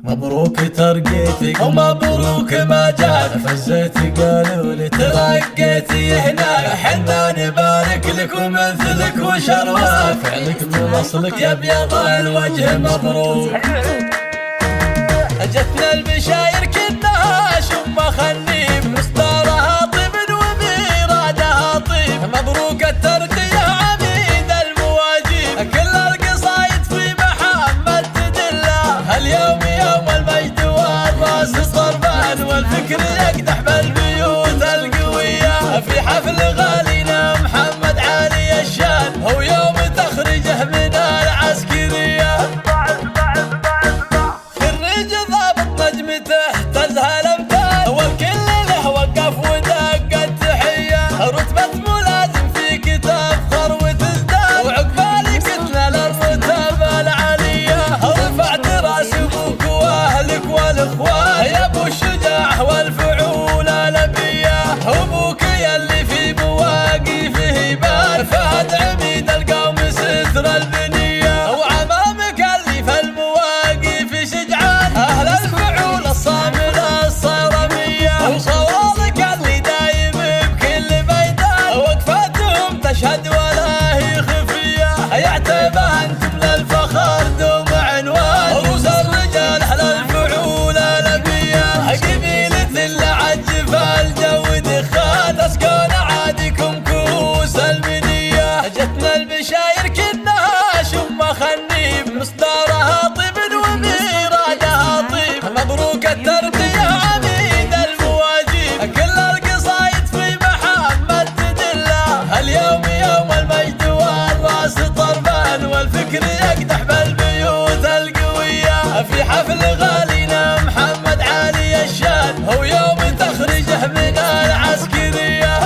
مبروك ترقيتك ومبروك ما جاك، فزيت قالوا لي ترقيتي هناك، حنا نبارك لك ومثلك وشرواك، فعلك من اصلك يا ابيض الوجه مبروك. جتنا البشاير كنها شم خليم، مصدرها طيب وميرادها طيب، مبروك الترقية عميد المواجيب، كل القصايد في محمد تدله، اليوم يوم المجد والراس ضربان، والفكر يقدح بالبيوت القوية، في حفل غالينا محمد عالي الشان، هو يوم تخرجه من العسكرية، تزهى الامثال والكل له وقف ودق التحيه، رتبة ملازم فيك تفخر وتزداد، وعقبالك تنال الرتب العاليه، رفعت راس ابوك واهلك والاخوان، يا ابو الشجاع والفعول الابيه، ابوك يلي في مواقفه يبان، فهد عميد القوم ستر البنيه، وعمامك اللي في المواقف شجعان، اهل الفعول الصامل الصرمية، وصوالك اللي دايم بكل ميدان، وقفاتهم تشهد ولا هي خفية، يعتبى انتم للفخر دوم عنوان، رؤوس الرجال اهل الفعول الابية، قبيلة اللي عجف الجو دخان، تسكن عادكم كؤوس المنية، جتنا البشاير كنها شم خنيم، مصدرها طيب وميرادها طيب، مبروك الترقية عميد المواجيب، كل القصايد في محمد تدله، اليوم يوم المجد والراس طربان، والفكر يقدح بالبيوت القوية، في حفل غالينا محمد عالي الشان، هو يوم تخرجه من العسكرية،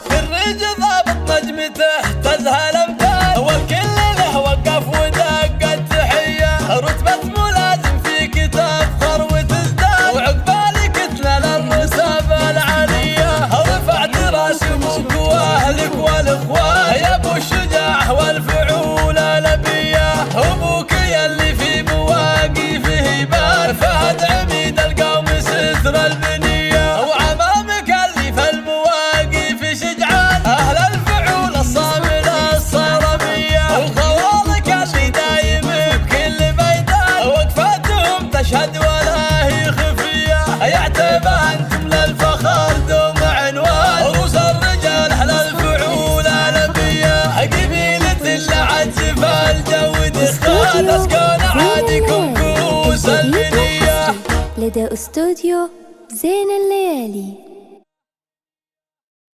خريج ضابط نجمته تزهى الامثال، والكل له وقف ودق التحية، رتبة ملازم فيك تفخر وتزداد، وعقبالك تنال الرتب العالية، رفعت راس ابوك واهلك والاخوان، يا ابو الشجاع والفعول الابية، ابوك يلي في مواقفه يبان، فهد عميد القوم ستر البنية، وعمامك اللي في المواقف شجعان، اهل الفعول الصامل الصرمية، وخوالك اللي دايم بكل ميدان، وقفاتهم تشهد ولا هي خفية، يعتبى انتم للفخر دوم عنوان، رؤوس الرجال اهل الفعول الابية، قبيلة اللي عجف الجو دخان، تسكن عادكم كؤوس المنية. لدى استوديو زين الليالي.